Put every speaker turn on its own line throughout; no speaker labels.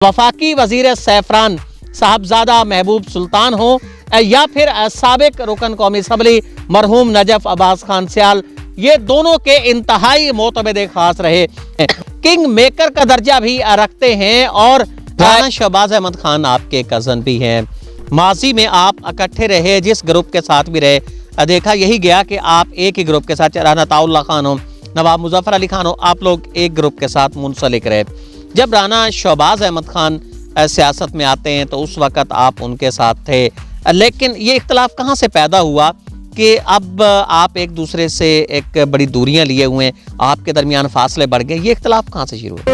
वफाकी वजीर सैफरान साहबजादा महबूब सुल्तान हो या फिर साबिक रुकन कौमी असम्बली मरहूम नजफ अब्बास खान सियाल, ये दोनों के इंतहाई मोतबद खास रहे, किंग मेकर का दर्जा भी रखते हैं और राना शहबाज अहमद खान आपके कज़न भी हैं। माजी में आप इकट्ठे रहे, जिस ग्रुप के साथ भी रहे, देखा यही गया कि आप एक ही ग्रुप के साथ, राना ताउल्ला खान हो, नवाब मुजफ्फर अली खान हो, आप लोग एक ग्रुप के साथ मुंसलिक रहे। जब राना शहबाज अहमद खान सियासत में आते हैं तो उस वक़्त आप उनके साथ थे, लेकिन ये इख्तलाफ कहाँ से पैदा हुआ कि अब आप एक दूसरे से एक बड़ी दूरियां लिए हुए हैं, आपके दरमियान फासले बढ़ गए, ये इख्तलाफ कहाँ से शुरू हुआ?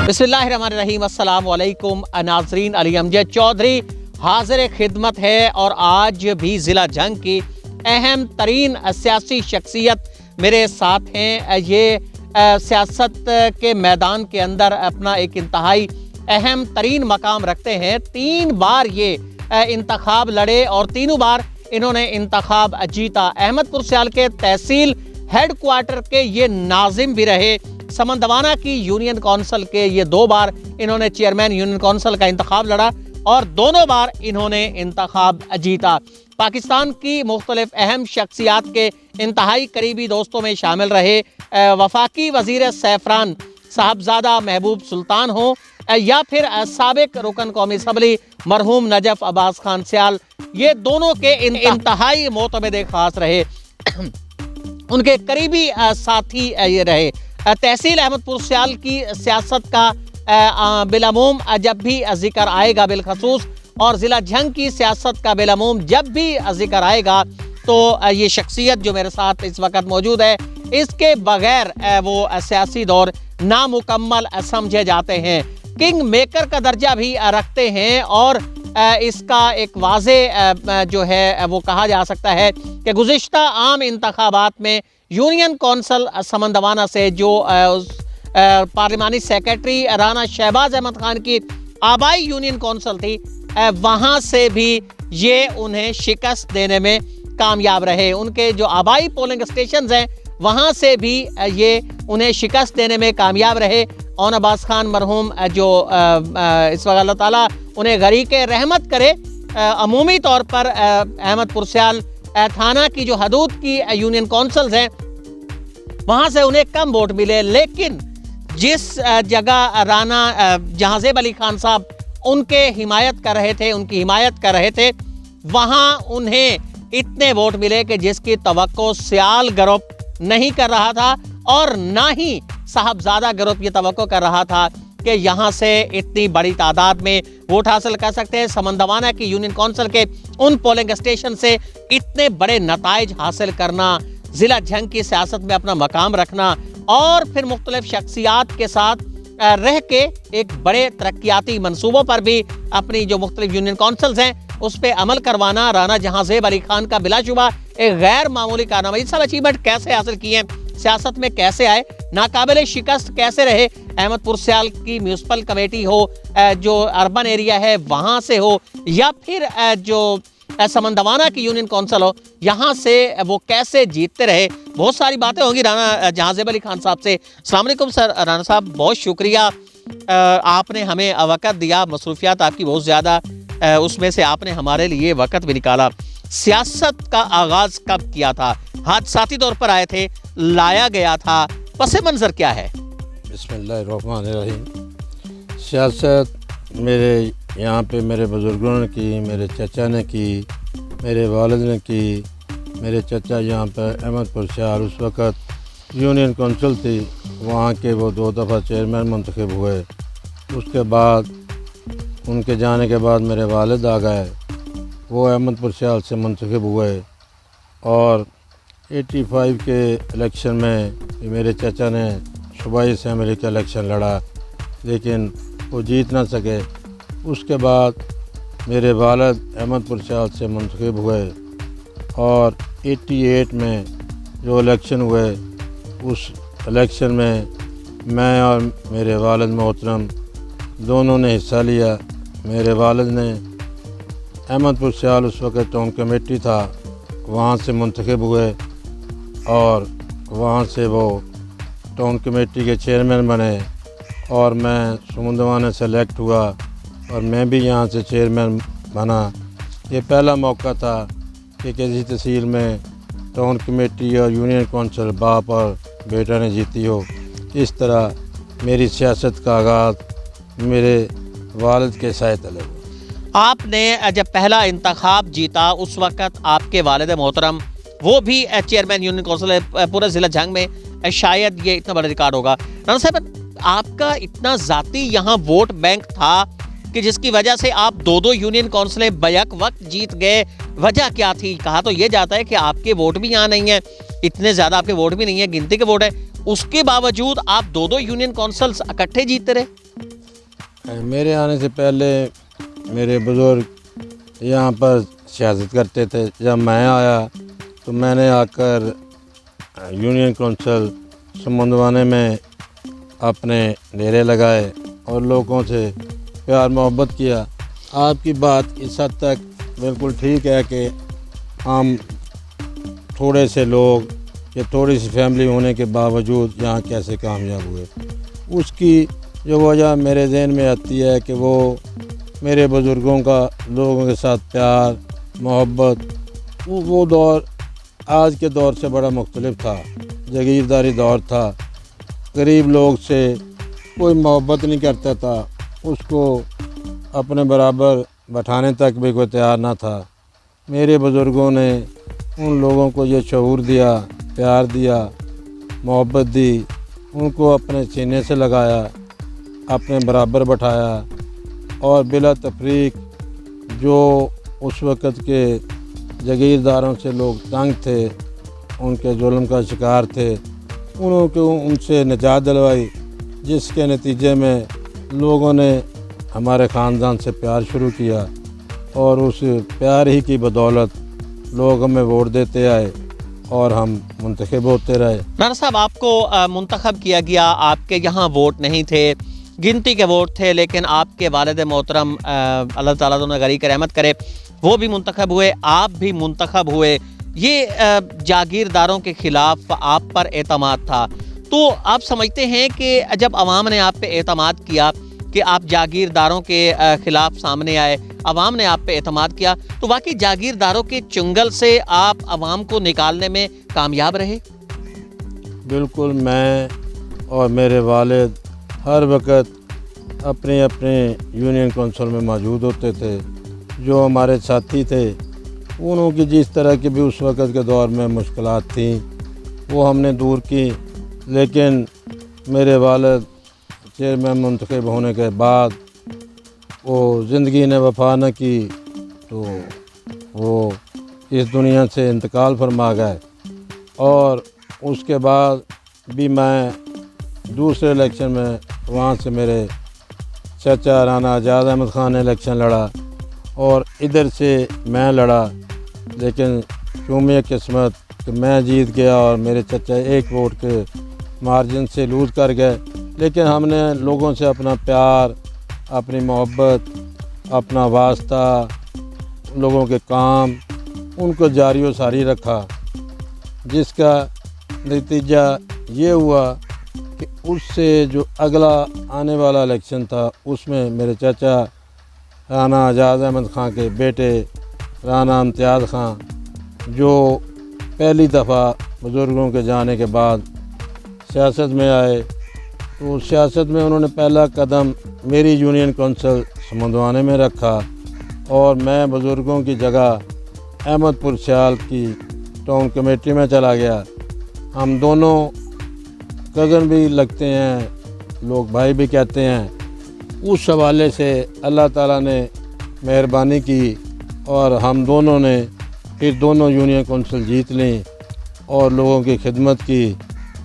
बिस्मिल्लाहिर्रहमानिर्रहीम, अस्सलाम वालेकुम नाज़रीन, अली अमजद चौधरी हाजिर खिदमत है और आज भी ज़िला जंग की अहम तरीन सियासी शख्सियत मेरे साथ हैं। ये सियासत के मैदान के अंदर अपना एक इंतहाई अहम तरीन मकाम रखते हैं। 3 बार ये इंतखाब लड़े और तीनों बार इन्होंने इंतखाब जीता। अहमदपुर सियाल के तहसील हेड क्वार्टर के ये नाजिम भी रहे। समंदवाना की यूनियन कौंसिल के ये 2 बार इन्होंने चेयरमैन यूनियन कौंसिल का इंतखाब लड़ा और दोनों बार इन्होंने इंतखाब जीता। पाकिस्तान की मुख्तलिफ अहम शख्सियात के इंतहाई करीबी दोस्तों में शामिल रहे। वफाकी वजीर सैफरान साहबजादा महबूब सुल्तान हो या फिर साबिक रुकन कौमी असम्बली मरहूम नजफ अब्बास खान सियाल, ये दोनों के इंतहाई मोतबद खास रहे, उनके करीबी साथी ये रहे। तहसील अहमदपुर सियाल की सियासत का बिलअमूम जब भी जिक्र आएगा बिलखसूस, और ज़िला जंग की सियासत का बिलअमूम जब भी जिक्र आएगा, तो ये शख्सियत जो मेरे साथ इस वक्त मौजूद है, इसके बगैर वो सियासी दौर नामुकम्मल समझे जाते हैं। किंग मेकर का दर्जा भी रखते हैं और इसका एक वाज़े जो है वो कहा जा सकता है कि गुज़िश्ता आम इंतखाबात में यूनियन कौंसिल समंदवाना से जो पार्लिमानी सेक्रेटरी राना शहबाज अहमद खान की आबाई यूनियन कौंसिल थी, वहाँ से भी ये उन्हें शिकस्त देने में कामयाब रहे। उनके जो आबाई पोलिंग स्टेशन हैं वहाँ से भी ये उन्हें शिकस्त देने में कामयाब रहे। ओन अब्बास खान मरहूम जो इस वक्त अल्लाह ताला उन्हें गरीक रहमत करे, अमूमी तौर पर अहमदपुर सियाल थाना की जो हदूद की यूनियन कौंसिल्स हैं वहाँ से उन्हें कम वोट मिले, लेकिन जिस जगह राना जहांज़ेब अली खान साहब उनके हिमायत कर रहे थे, उनकी हिमायत कर रहे थे, वहाँ उन्हें इतने वोट मिले कि जिसकी तवक्को सियाल ग्रुप नहीं कर रहा था और ना ही साहबजादा ग्रुप ये तवक्को कर रहा था कि यहाँ से इतनी बड़ी तादाद में वोट हासिल कर सकते हैं। समंदवाना की यूनियन कौंसिल के उन पोलिंग स्टेशन से इतने बड़े नताइज हासिल करना, ज़िला जंग की सियासत में अपना मकाम रखना और फिर मुख्तलिफ शख्सियात के साथ रह के एक बड़े तरक्याती मंसूबों पर भी अपनी जो मुख्तलिफ यूनियन कौंसिल्स हैं उस पर अमल करवाना राना जहांज़ेब अली खान का बिलाशुबा एक गैर मामूली कारनामा। ये सब अचीवमेंट कैसे हासिल किए हैं, सियासत में कैसे आए, नाकाबिल शिकस्त कैसे रहे, अहमदपुर सियाल की म्यूनसिपल कमेटी हो, जो अर्बन एरिया है वहाँ से हो, या फिर जो समंदवाना की यूनियन कौंसिल हो, यहाँ से वो कैसे जीतते रहे। बहुत सारी बातें होंगी राना जहांज़ेब अली खान साहब से। अस्सलाम वालेकुम सर। राना साहब बहुत शुक्रिया, आपने हमें वक़्त दिया, मसरूफियात आपकी बहुत ज़्यादा, उसमें से आपने हमारे लिए वक़्त भी निकाला। सियासत का आगाज़ कब किया था? हादसाती तौर पर आए थे, लाया गया था, पस मंज़र क्या है?
बिस्मिल्लाहिर्रहमानिर्रहीम। सियासत मेरे यहाँ पे मेरे बुज़ुर्गों ने की, मेरे चचा ने की, मेरे वालिद ने की। मेरे चचा यहाँ पर अहमदपुर सियाल उस वक़्त यूनियन कौंसिल थी, वहाँ के वो 2 दफ़ा चेयरमैन मुंतखब हुए। उसके बाद उनके जाने के बाद मेरे वालिद आ गए, वो अहमदपुर सियाल से मुंतखब हुए और 85 के इलेक्शन में मेरे चचा ने सूबाई असम्बली का इलेक्शन लड़ा, लेकिन वो जीत ना सके। उसके बाद मेरे वालिद अहमदपुर सियाल से मुंतखब हुए और 88 में जो इलेक्शन हुए उस इलेक्शन में मैं और मेरे वालिद मोहतरम दोनों ने हिस्सा लिया। मेरे वालिद ने अहमदपुर सियाल उस वक़्त टाउन कमेटी था, वहाँ से मुंतखब हुए और वहाँ से वो टाउन कमेटी के चेयरमैन बने और मैं समुंदवाने सेलेक्ट हुआ और मैं भी यहाँ से चेयरमैन बना। ये पहला मौका था कि किसी तहसील में टाउन कमेटी और यूनियन कौंसिल बाप और बेटा ने जीती हो। इस तरह मेरी सियासत का आगाज़ मेरे वालिद के साए तले हुआ।
आपने जब पहला इंतखाब जीता उस वक़्त आपके वालिद मोहतरम, वो भी चेयरमैन यूनियन कौंसिल पूरे ज़िला जंग में, शायद ये इतना बड़ा रिकॉर्ड होगा। राना साहब, आपका इतना ज़ाती यहाँ वोट बैंक था कि जिसकी वजह से आप दो यूनियन कौंसिलें बैक वक्त जीत गए। वजह क्या थी? कहा तो ये जाता है कि आपके वोट भी यहाँ नहीं है, इतने ज़्यादा आपके वोट भी नहीं है, गिनती के वोट है, उसके बावजूद आप दो यूनियन कौंसिल्स इकट्ठे जीतते रहे।
मेरे आने से पहले मेरे बुज़ुर्ग यहाँ पर सियासत करते थे। जब मैं आया तो मैंने आकर यूनियन कौंसिल समुंदवाने में अपने डेरे लगाए और लोगों से प्यार मोहब्बत किया। आपकी बात इस हद तक बिल्कुल ठीक है कि हम थोड़े से लोग या थोड़ी सी फैमिली होने के बावजूद यहाँ कैसे कामयाब हुए, उसकी जो वजह मेरे ज़हन में आती है कि वो मेरे बुज़ुर्गों का लोगों के साथ प्यार मोहब्बत, वो दौर आज के दौर से बड़ा मुख्तलिफ था। जागीरदारी दौर था, गरीब लोग से कोई मोहब्बत नहीं करता था, उसको अपने बराबर बैठाने तक भी कोई तैयार ना था। मेरे बुज़ुर्गों ने उन लोगों को ये शऊर दिया, प्यार दिया, मोहब्बत दी, उनको अपने सीने से लगाया, अपने बराबर बैठाया और बिला तफरीक जो उस वक़्त के जागीरदारों से लोग तंग थे, उनके जुल्म का शिकार थे, उनको उनसे निजात दिलवाई, जिसके नतीजे में लोगों ने हमारे ख़ानदान से प्यार शुरू किया और उस प्यार ही की बदौलत लोग हमें वोट देते आए और हम मुंतखब होते रहे।
राना साहब, आपको मुंतखब किया गया, आपके यहाँ वोट नहीं थे, गिनती के वोट थे, लेकिन आपके वालिद मोहतरम अल्लाह ताला उन्हें गरीक रहमत करे, वो भी मुंतखब हुए, आप भी मुंतखब हुए। ये जागीरदारों के ख़िलाफ़ आप पर एतमाद था, तो आप समझते हैं कि जब अवाम ने आप पे एतमाद किया कि आप जागीरदारों के ख़िलाफ़ सामने आए, अवाम ने आप पे एतमाद किया, तो वाकई जागीरदारों के चुंगल से आप अवाम को निकालने में कामयाब रहे?
बिल्कुल, मैं और मेरे वालिद हर वक्त अपने अपने यूनियन कौंसिल में मौजूद होते थे। जो हमारे साथी थे, उन्हों की जिस तरह की भी उस वक़्त के दौर में मुश्किलात थी वो हमने दूर की, लेकिन मेरे वालिद चेयरमैन मुंतखब होने के बाद वो ज़िंदगी ने वफा न की तो वो इस दुनिया से इंतकाल फरमा गए। और उसके बाद भी मैं दूसरे इलेक्शन में वहाँ से मेरे चाचा राना आज़ाद अहमद ख़ान ने इलेक्शन लड़ा और इधर से मैं लड़ा, लेकिन चूमिया किस्मत कि मैं जीत गया और मेरे चाचा एक वोट के मार्जिन से लूज़ कर गए। लेकिन हमने लोगों से अपना प्यार, अपनी मोहब्बत, अपना वास्ता, लोगों के काम, उनको जारी व सारी रखा, जिसका नतीजा ये हुआ कि उससे जो अगला आने वाला इलेक्शन था उसमें मेरे चाचा राना आज़ाद अहमद ख़ान के बेटे राना इम्तियाज़ ख़ान जो पहली दफ़ा बुज़ुर्गों के जाने के बाद सियासत में आए, तो सियासत में उन्होंने पहला कदम मेरी यूनियन कौंसिल समुंदवाने में रखा और मैं बुज़ुर्गों की जगह अहमदपुर सियाल की टाउन कमेटी में चला गया। हम दोनों कज़न भी लगते हैं, लोग भाई भी कहते हैं। उस हवाले से अल्लाह ताला ने मेहरबानी की और हम दोनों ने फिर दोनों यूनियन कौंसिल जीत लीं और लोगों की खिदमत की,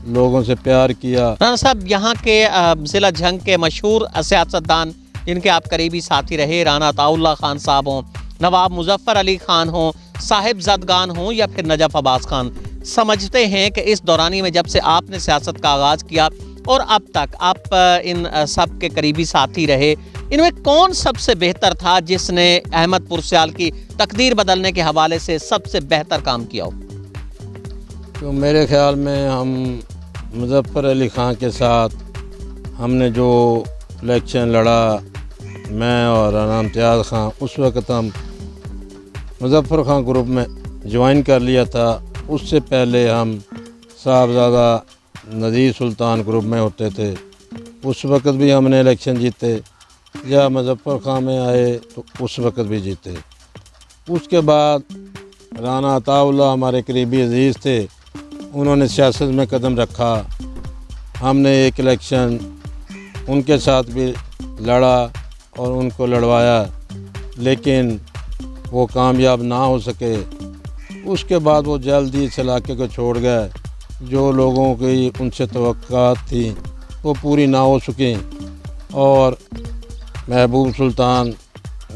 लोगों से प्यार किया।
राना साहब, यहाँ के ज़िला जंग के मशहूर सियासतदान जिनके आप करीबी साथी रहे, राना अताउल्लाह खान साहब हों, नवाब मुजफ्फर अली खान हों, साहिब जदगान हों या फिर नजफ़ अब्बास खान, समझते हैं कि इस दौरानी में जब से आपने सियासत का आगाज़ किया और अब तक आप इन सब के करीबी साथी रहे, इनमें कौन सबसे बेहतर था जिसने अहमदपुर सियाल की तकदीर बदलने के हवाले से सबसे बेहतर काम किया हो?
तो मेरे ख़्याल में हम मुजफ्फर अली ख़ान के साथ हमने जो इलेक्शन लड़ा, मैं और राना इम्तियाज़ ख़ान, उस वक़्त हम मुज़फ़्फ़र ख़ान ग्रुप में ज्वाइन कर लिया था। उससे पहले हम साहबज़ादा नज़ीर सुल्तान ग्रुप में होते थे। उस वक़्त भी हमने इलेक्शन जीते। जब मुज़फ़्फ़र ख़ान में आए तो उस वक़्त भी जीते। उसके बाद राना अताउल्लाह हमारे करीबी अज़ीज़ थे, उन्होंने सियासत में कदम रखा। हमने एक इलेक्शन उनके साथ भी लड़ा और उनको लड़वाया, लेकिन वो कामयाब ना हो सके। उसके बाद वो जल्द ही इस इलाके को छोड़ गए। जो लोगों की उनसे तवक्कुआत थी वो पूरी ना हो सकें और महबूब सुल्तान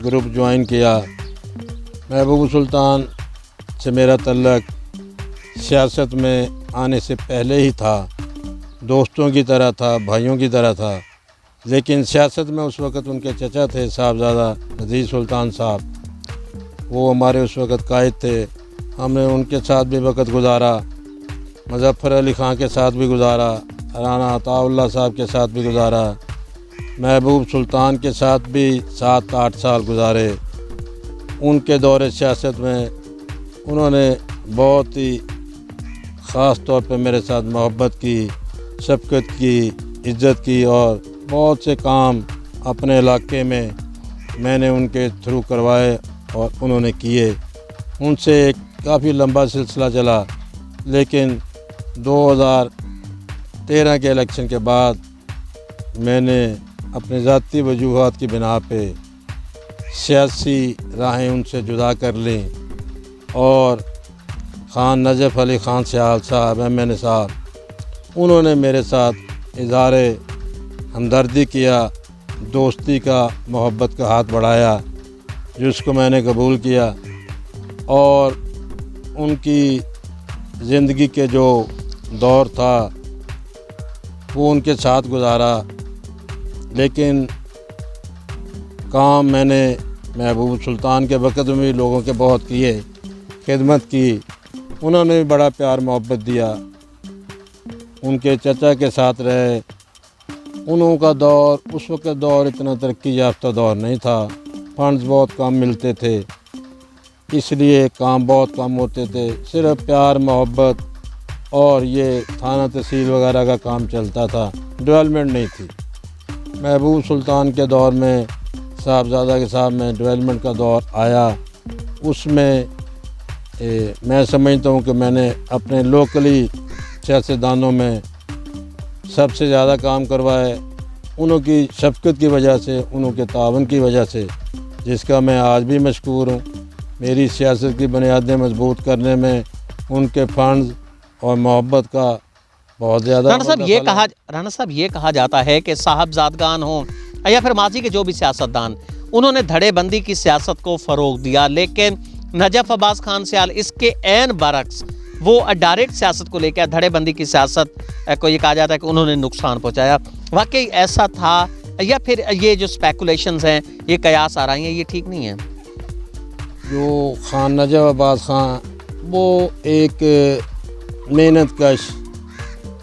ग्रुप ज्वाइन किया। महबूब सुल्तान से मेरा तल्लक सियासत में आने से पहले ही था, दोस्तों की तरह था, भाइयों की तरह था। लेकिन सियासत में उस वक़्त उनके चचा थे साहबज़ादा नज़ीर सुल्तान साहब, वो हमारे उस वक़्त कायद थे। हमने उनके साथ भी वक़्त गुजारा, मुज़फ़्फ़र अली ख़ान के साथ भी गुजारा, राना अताउल्लाह साहब के साथ भी गुजारा, महबूब सुल्तान के साथ भी 7-8 साल गुजारे। उनके दौरे सियासत में उन्होंने बहुत ही ख़ास तौर पे मेरे साथ मोहब्बत की, शफ़क़त की, इज़्ज़त की और बहुत से काम अपने इलाके में मैंने उनके थ्रू करवाए और उन्होंने किए। उनसे एक काफ़ी लंबा सिलसिला चला, लेकिन 2013 के इलेक्शन के बाद मैंने अपने ज़ाती वजूहात की बिना पे सियासी राहें उनसे जुदा कर लीं और ख़ान नजफ़ अली ख़ान सियाल साहब, MN साहब, उन्होंने मेरे साथ इज़हारे हमदर्दी किया, दोस्ती का, मोहब्बत का हाथ बढ़ाया, जिसको मैंने कबूल किया और उनकी ज़िंदगी के जो दौर था वो उनके साथ गुजारा। लेकिन काम मैंने महबूब सुल्तान के वक़्त में भी लोगों के बहुत किए, खिदमत की, उन्होंने भी बड़ा प्यार मोहब्बत दिया। उनके चचा के साथ रहे। उन्हों का दौर, उस वक़्त दौर इतना तरक्की याफ्ता दौर नहीं था, फंड्स बहुत कम मिलते थे, इसलिए काम बहुत कम होते थे। सिर्फ प्यार मोहब्बत और ये थाना तहसील वगैरह का काम चलता था, डेवलपमेंट नहीं थी। महबूब सुल्तान के दौर में, साहबज़ादा के साथ में डेवलपमेंट का दौर आया। उसमें मैं समझता हूँ कि मैंने अपने लोकली सियासतदानों में सबसे ज़्यादा काम करवाए, उन्हों की शफ़क़त की वजह से, उन्हों के तावन की वजह से, जिसका मैं आज भी मशकूर हूँ। मेरी सियासत की बुनियादें मजबूत करने में उनके फंड्स और मोहब्बत का बहुत ज़्यादा।
राना साहब ये कहा जाता है कि साहबजादगान हों या फिर माजी के जो भी सियासतदान, उन्होंने धड़ेबंदी की सियासत को फ़रोग दिया, लेकिन नजफ़ अब्बास खान सियाल इसके ऐन बरक्स वो डायरेक्ट सियासत को लेकर धड़ेबंदी की सियासत को ये कहा जाता है कि उन्होंने नुकसान पहुँचाया। वाकई ऐसा था या फिर ये जो स्पेकुलेशंस हैं, ये कयास आ रही हैं, ये ठीक नहीं है?
जो ख़ान नजफ़ अब्बास खान वो एक मेहनत कश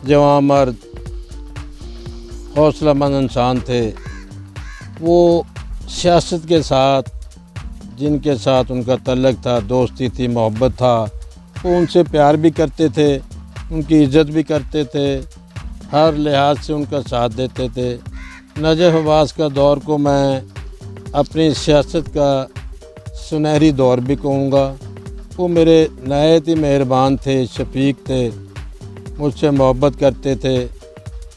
जवान मर्द, हौसलामंद इंसान थे। वो सियासत के साथ, जिनके साथ उनका तल्लक था, दोस्ती थी, मोहब्बत था, वो उनसे प्यार भी करते थे, उनकी इज़्ज़त भी करते थे, हर लिहाज से उनका साथ देते थे। नजफ़ अब्बास का दौर को मैं अपनी सियासत का सुनहरी दौर भी कहूँगा। वो मेरे नहायत ही मेहरबान थे, शफीक थे, मुझसे मोहब्बत करते थे,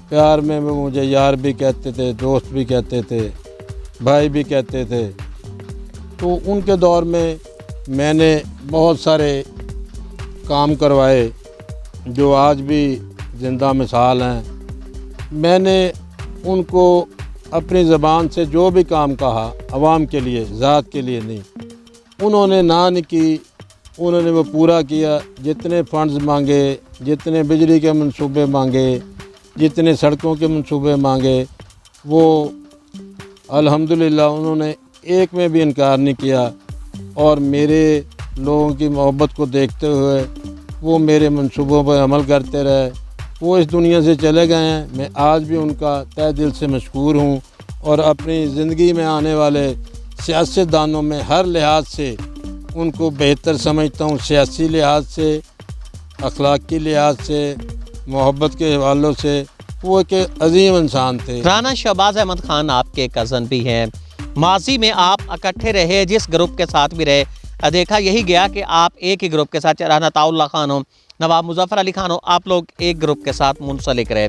प्यार में वो मुझे यार भी कहते थे, दोस्त भी कहते थे, भाई भी कहते थे। तो उनके दौर में मैंने बहुत सारे काम करवाए जो आज भी ज़िंदा मिसाल हैं। मैंने उनको अपनी ज़बान से जो भी काम कहा, आवाम के लिए, ज़ात के लिए नहीं, उन्होंने ना नहीं की, उन्होंने वो पूरा किया। जितने फंड्स मांगे, जितने बिजली के मंसूबे मांगे, जितने सड़कों के मंसूबे मांगे, वो अल्हम्दुलिल्लाह उन्होंने एक में भी इनकार नहीं किया। और मेरे लोगों की मोहब्बत को देखते हुए वो मेरे मंसूबों पर अमल करते रहे। वो इस दुनिया से चले गए हैं। मैं आज भी उनका तहे दिल से मशकूर हूँ और अपनी ज़िंदगी में आने वाले सियासतदानों में हर लिहाज से उनको बेहतर समझता हूँ, सियासी लिहाज से, अखलाकी लिहाज से, मोहब्बत के हवालों से। वो एक अजीम इंसान थे।
राना शहबाज अहमद खान आपके कज़न भी हैं, माजी में आप इकट्ठे रहे, जिस ग्रुप के साथ भी रहे, देखा यही गया कि आप एक ही ग्रुप के साथ, राना अताउल्लाह खान हो, नवाब मुजफ्फर अली खान हो, आप लोग एक ग्रुप के साथ मुंसलिक रहे।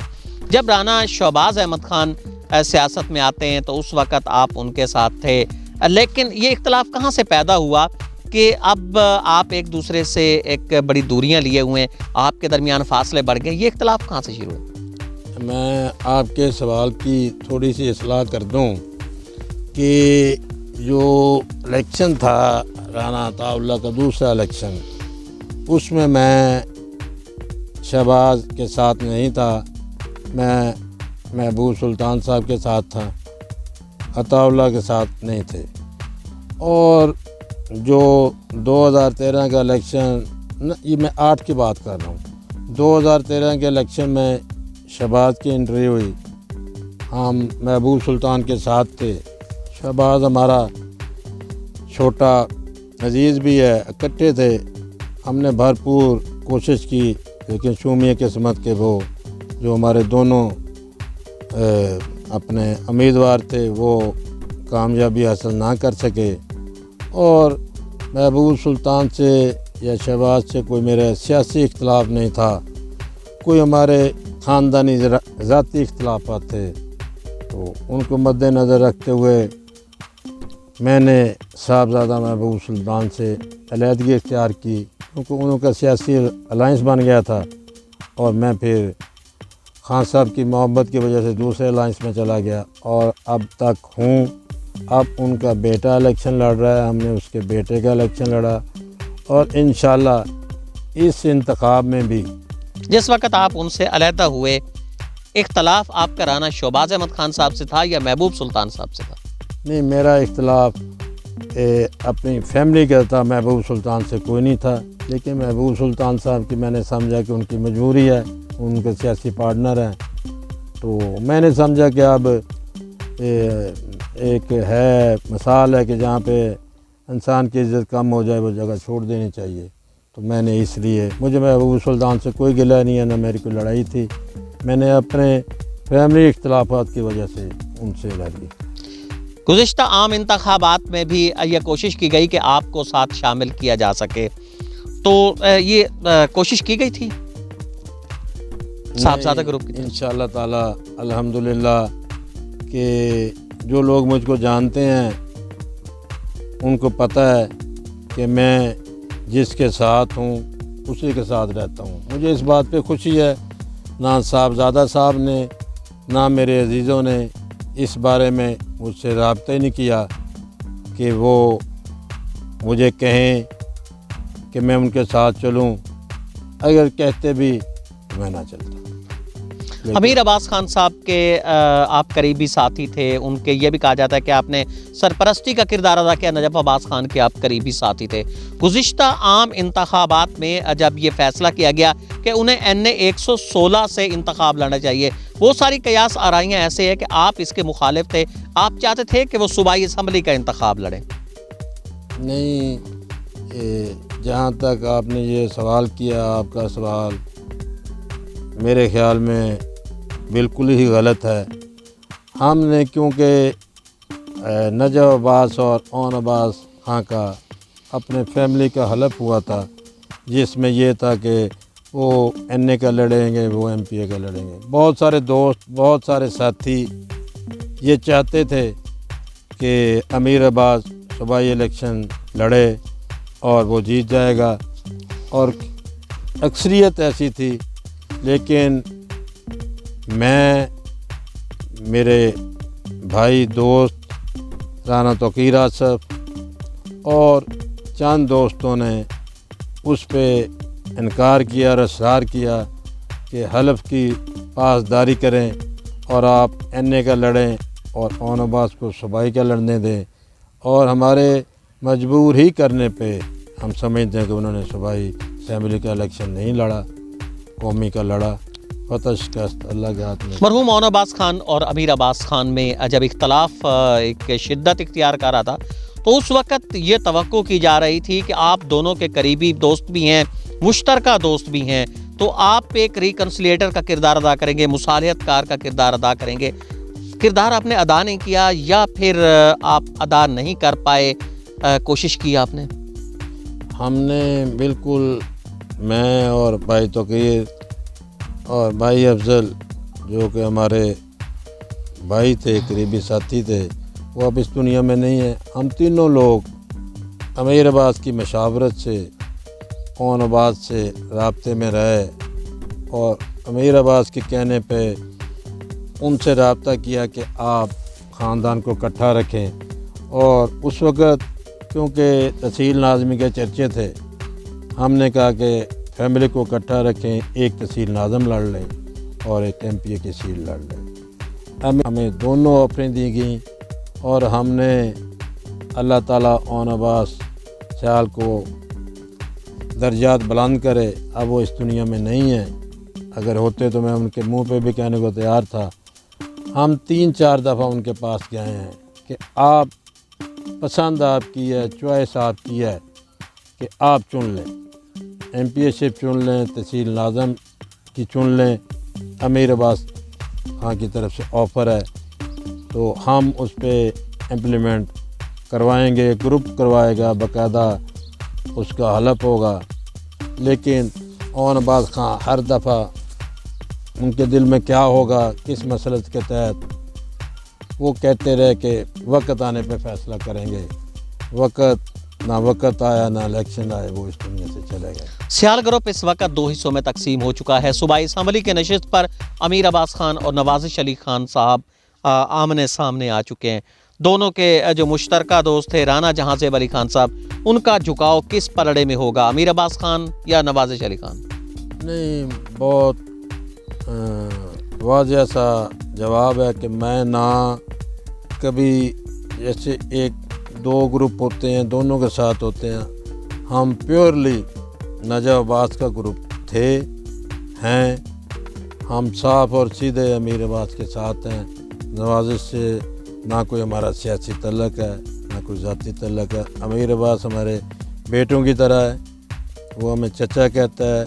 जब राना शहबाज अहमद खान सियासत में आते हैं तो उस वक़्त आप उनके साथ थे, लेकिन ये इख्तलाफ कहाँ से पैदा हुआ कि अब आप एक दूसरे से एक बड़ी दूरियां लिए हुए हैं, आपके दरमियान फासले बढ़ गए, ये इख्तलाफ कहाँ से शुरू हुआ?
मैं आपके सवाल की थोड़ी सी इस्लाह कर दूं कि जो इलेक्शन था राना अताउल्लाह का दूसरा इलेक्शन, उसमें मैं शहबाज के साथ नहीं था, मैं महबूब सुल्तान साहब के साथ था, अताउल्लाह के साथ नहीं थे। और जो 2013 का इलेक्शन, ये मैं 8 की बात कर रहा हूँ, 2013 के इलेक्शन में शहबाज की एंट्री हुई, हम महबूब सुल्तान के साथ थे। शहबाज हमारा छोटा अजीज़ भी है, इकट्ठे थे, हमने भरपूर कोशिश की, लेकिन शूमिया किस्मत के वो जो हमारे दोनों अपने उम्मीदवार थे वो कामयाबी हासिल ना कर सके। और महबूब सुल्तान से या शहबाज से कोई मेरा सियासी इख्तलाफ नहीं था, कोई हमारे ख़ानदानी ज़ाती इख्तलाफात थे। तो उनको मद्देनज़र रखते हुए मैंने साहबज़ादा महबूब सुल्तान से अलहदगी इख्तियार की, क्योंकि उनका सियासी अलाइंस बन गया था और मैं फिर खान साहब की मोहब्बत की वजह से दूसरे अलाइंस में चला गया और अब तक हूँ। अब उनका बेटा इलेक्शन लड़ रहा है, हमने उसके बेटे का इलेक्शन लड़ा और इंशाल्लाह इस इंतखाब में भी।
जिस वक्त आप उनसे अलहदा हुए, इख्तलाफ आपका राना शहबाज अहमद खान साहब से था या महबूब सुल्तान साहब से था?
नहीं, मेरा इख्तलाफ अपनी फैमिली का था, महबूब सुल्तान से कोई नहीं था। लेकिन महबूब सुल्तान साहब की मैंने समझा कि उनकी मजबूरी है, उनके सियासी पार्टनर हैं, तो मैंने समझा कि अब एक है मिसाल है कि जहाँ पे इंसान की इज़्ज़त कम हो जाए वो जगह छोड़ देनी चाहिए। तो मैंने इसलिए, मुझे महबूब सुल्तान से कोई गिला नहीं है, ना मेरी कोई लड़ाई थी, मैंने अपने फैमिली इख्तलाफात की वजह से उनसे लड़ी।
गुज़िश्ता आम इंतखाबात में भी यह कोशिश की गई कि आपको साथ शामिल किया जा सके, तो ये कोशिश की गई थी साहबज़ादा ग्रुप की?
इंशाअल्लाह ताला अल्हम्दुलिल्लाह कि जो लोग मुझको जानते हैं उनको पता है कि मैं जिसके साथ हूँ उसी के साथ रहता हूँ। मुझे इस बात पे खुशी है, ना साहबज़ादा साहब ने ना मेरे अजीज़ों ने इस बारे में मुझसे रब्ता ही नहीं किया कि वो मुझे कहें कि मैं उनके साथ चलूँ। अगर कहते भी तो मैं ना चलता।
अमीर अब्बास खान साहब के आप करीबी साथी थे, उनके ये भी कहा जाता है कि आपने सरपरस्ती का किरदार अदा किया। नजफ़ अब्बास खान के आप करीबी साथी थे। गुज़िश्ता आम इंतखाबात में जब ये फैसला किया गया कि उन्हें NA 116 से इंतखाब लड़ना चाहिए, वो सारी कयास आराइयाँ ऐसे है कि आप इसके मुखालिफ थे, आप चाहते थे कि वो सूबाई असम्बली का इंतखाब लड़ें?
नहीं, जहाँ तक आपने ये सवाल किया, आपका सवाल मेरे ख़्याल में बिल्कुल ही गलत है। हमने क्योंकि नजफ़ अब्बास और ओन अब्बास खां का अपने फैमिली का हलफ हुआ था, जिसमें ये था कि वो NA का लड़ेंगे, वो MPA का लड़ेंगे। बहुत सारे दोस्त, बहुत सारे साथी ये चाहते थे कि अमीर अब्बास सूबाई इलेक्शन लड़े और वो जीत जाएगा, और अक्सरियत ऐसी थी। लेकिन मैं, मेरे भाई दोस्त राना तौकीर आसफ और चंद दोस्तों ने उस पे इनकार किया और इसरार किया कि हलफ की पासदारी करें और आप NA का लड़ें और ओन अब्बास को सूबाई का लड़ने दें। और हमारे मजबूर ही करने पे हम समझते हैं कि उन्होंने सूबाई असम्बली का इलेक्शन नहीं लड़ा, कौमी का लड़ा। फतह शिकस्त अल्लाह के हाथ में।
मरहूम मौन अब्बास खान और अमीर अब्बास खान में जब इख्तलाफ एक शिद्दत इख्तियार कर रहा था तो उस वक़्त ये तवक्को की जा रही थी कि आप दोनों के करीबी दोस्त भी हैं, मुश्तरका दोस्त भी हैं, तो आप एक रिकन्सिलेटर का किरदार अदा करेंगे, मुसालहतकार का किरदार अदा करेंगे। किरदार आपने अदा नहीं किया या फिर आप अदा नहीं कर पाए, कोशिश की आपने?
हमने बिल्कुल, मैं और भाई तौकीर और भाई अफजल जो कि हमारे भाई थे, करीबी साथी थे, वो अब इस दुनिया में नहीं है। हम तीनों लोग अमीर अब्बास की मशावरत से, मौन अब्बास से राब्ते में रहे और अमीर अब्बास के कहने पे उनसे रब्ता किया कि आप ख़ानदान को इकट्ठा रखें। और उस वक़्त क्योंकि तहसील नाज़मी के चर्चे थे, हमने कहा कि फैमिली को इकट्ठा रखें, एक तहसील नाज़म लड़ लें और एक MPA की सीट लड़ लें। हमें दोनों ऑफरें दी गई और हमने अल्लाह ताला मौन अब्बास सियाल को दर्जात बुलंद करे। अब वो इस दुनिया में नहीं है, अगर होते तो मैं उनके मुंह पे भी कहने को तैयार था। हम 3-4 दफ़ा उनके पास गए हैं कि आप पसंद आपकी है, चॉइस आपकी है कि आप चुन लें, MPA शिप चुन लें, तहसील नाज़म की चुन लें। अमीर अब्बास खान की तरफ से ऑफ़र है तो हम उस पर इम्प्लीमेंट करवाएंगे, ग्रुप करवाएगा, बाकायदा उसका हलफ होगा। लेकिन मौन अब्बास खान हर दफ़ा उनके दिल में क्या होगा, किस मसलत के तहत, वो कहते रहे कि वक्त आने पे फ़ैसला करेंगे। वक्त आया ना इलेक्शन आए, वो इस दुनिया से चले गए।
सियाल ग्रुप इस वक्त 2 हिस्सों में तकसीम हो चुका है। सूबाई असम्बली के नशिस्त पर अमीर अब्बास खान और नवाज़िश अली खान साहब आमने सामने आ चुके हैं। दोनों के जो मुश्तरका दोस्त थे राना जहांज़ेब अली खान साहब, उनका झुकाव किस पलड़े में होगा, अमीर अब्बास खान या नवाज़िश अली खान?
नहीं, बहुत वाज़ेह सा जवाब है कि मैं ना कभी, जैसे 1-2 ग्रुप होते हैं, दोनों के साथ होते हैं, हम प्योरली नजफ़ अब्बास का ग्रुप थे, हैं। हम साफ़ और सीधे अमीर अब्बास के साथ हैं। नवाज़िश से ना कोई हमारा सियासी तल्लक है, ना कोई ज़ाती तल्लक है। अमीर अब्बास हमारे बेटों की तरह है, वो हमें चचा कहता है।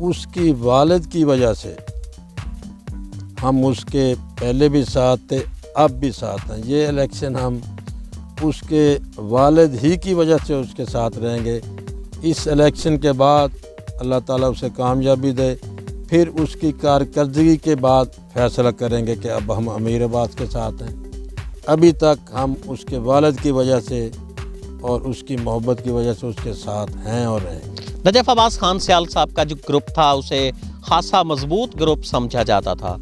उसकी वालिद की वजह से हम उसके पहले भी साथ थे, अब भी साथ हैं। ये इलेक्शन हम उसके वालिद ही की वजह से उसके साथ रहेंगे। इस इलेक्शन के बाद अल्लाह ताला उसे कामयाबी दे, फिर उसकी कारकर्दगी के बाद फ़ैसला करेंगे कि अब हम अमीर अब्बास के साथ हैं। अभी तक हम उसके वालिद की वजह से और उसकी मोहब्बत की वजह से उसके साथ हैं और रहेंगे।
नजफ़ अब्बास खान सियाल साहब का जो ग्रुप था उसे खासा मजबूत ग्रुप समझा जाता था।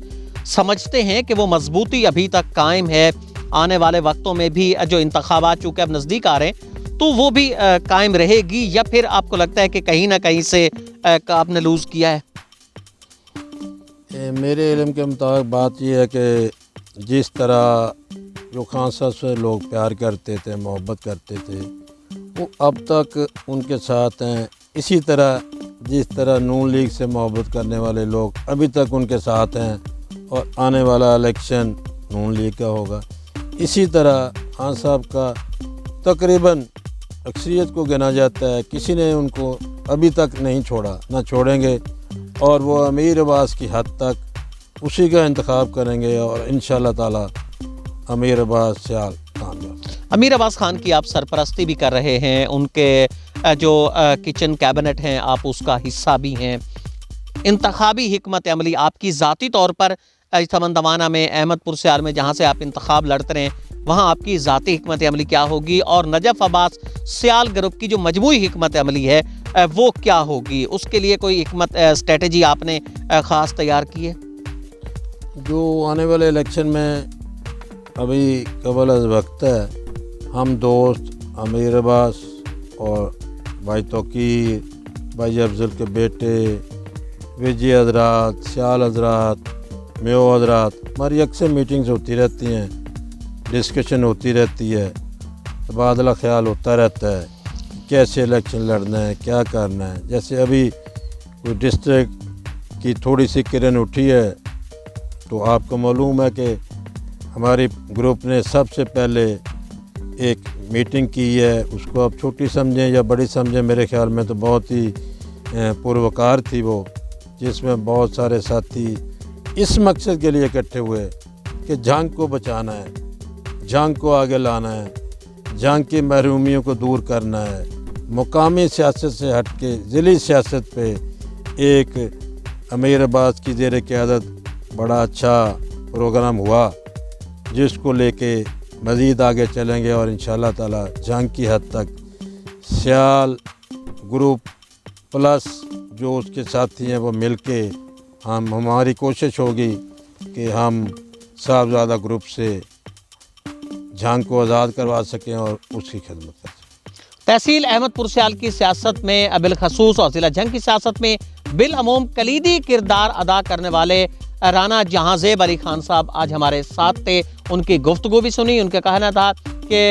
समझते हैं कि वो मजबूती अभी तक कायम है, आने वाले वक्तों में भी जो इंतखाबात चूँकि अब नज़दीक आ रहे हैं तो वो भी कायम रहेगी, या फिर आपको लगता है कि कहीं ना कहीं से आपने लूज़ किया है?
मेरे इल्म के मुताबिक बात यह है कि जिस तरह जो खान साहब से लोग प्यार करते थे, मोहब्बत करते थे, वो अब तक उनके साथ हैं। इसी तरह जिस तरह नून लीग से मोहब्बत करने वाले लोग अभी तक उनके साथ हैं और आने वाला इलेक्शन नून लीग का होगा। इसी तरह खान साहब का तकरीबन अक्सरियत को गिना जाता है, किसी ने उनको अभी तक नहीं छोड़ा, ना छोड़ेंगे, और वो अमीर अब्बास की हद तक उसी का इंतखाब करेंगे और इंशाअल्लाह ताला अमीर अब्बास सियाल कामयाब।
अमीर अब्बास खान की आप सरपरस्ती भी कर रहे हैं, उनके जो किचन कैबिनेट हैं आप उसका हिस्सा भी हैं। इंतखाबी हिकमत अमली आपकी ज़ाती तौर पर समंदवाना में, अहमदपुर सियाल में जहाँ से आप इंतखाब लड़ते रहे, वहाँ आपकी ज़ाती हिकमत अमली क्या होगी, और नजफ़ अब्बास सियाल ग्रुप की जो मजमूई हिकमत अमली है वो क्या होगी? उसके लिए कोई हिकमत स्ट्रेटजी आपने ख़ास तैयार की है?
जो आने वाले इलेक्शन में अभी कबल अज़ वक्त है, हम दोस्त अमीर अब्बास और भाई तौकीर, भाई अफजल के बेटे, विजय हजरात, सियाल हजरात, मेो हजरात, हमारी अक्सर मीटिंग्स होती रहती हैं, डिस्कशन होती रहती है, तबादला ख्याल होता रहता है, कैसे इलेक्शन लड़ना है, क्या करना है। जैसे अभी कोई डिस्ट्रिक्ट की थोड़ी सी किरण उठी है, तो आपको मालूम है कि हमारे ग्रुप ने सबसे पहले एक मीटिंग की है। उसको आप छोटी समझें या बड़ी समझें, मेरे ख्याल में तो बहुत ही पुरवकार थी वो, जिसमें बहुत सारे साथी इस मकसद के लिए इकट्ठे हुए कि जंग को बचाना है, जंग को आगे लाना है, जंग की महरूमियों को दूर करना है। मुकामी सियासत से हट के ज़िली सियासत पे एक अमीर अब्बास की ज़ेर क़यादत बड़ा अच्छा प्रोग्राम हुआ, जिसको लेके मज़ीद आगे चलेंगे और इंशाअल्लाह ताला जंग की हद तक सियाल ग्रुप प्लस जो उसके साथी हैं वो मिलके हमारी कोशिश होगी कि हम साहबजादा ग्रुप से जंग को आज़ाद करवा सकें और उसकी खिदमत कर सकें।
तहसील अहमदपुर सियाल की सियासत में बिलखसूस और ज़िला जंग की सियासत में बिलअमूम कलीदी किरदार अदा करने वाले राना जहांजेब अली खान साहब आज हमारे साथ थे। उनकी गुफ्तगू भी सुनी। उनका कहना था कि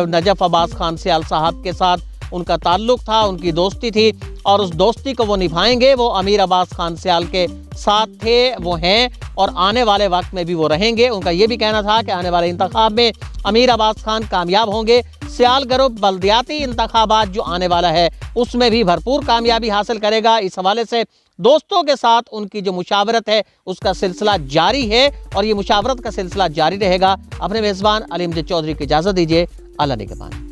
नजफ अब्बास खान सियाल साहब के साथ उनका ताल्लुक़ था, उनकी दोस्ती थी और उस दोस्ती को वो निभाएंगे। वो अमीर अब्बास खान सियाल के साथ थे, वो हैं और आने वाले वक्त में भी वो रहेंगे। उनका ये भी कहना था कि आने वाले इंतखाब में अमीर अब्बास खान कामयाब होंगे। सियाल ग्रुप बल्दियाती इंतखाबात जो आने वाला है उसमें भी भरपूर कामयाबी हासिल करेगा। इस हवाले से दोस्तों के साथ उनकी जो मुशावरत है उसका सिलसिला जारी है और ये मुशावरत का सिलसिला जारी रहेगा। अपने मेज़बान अली अमजद चौधरी की इजाज़त दीजिए। अल्लाह निगहबान।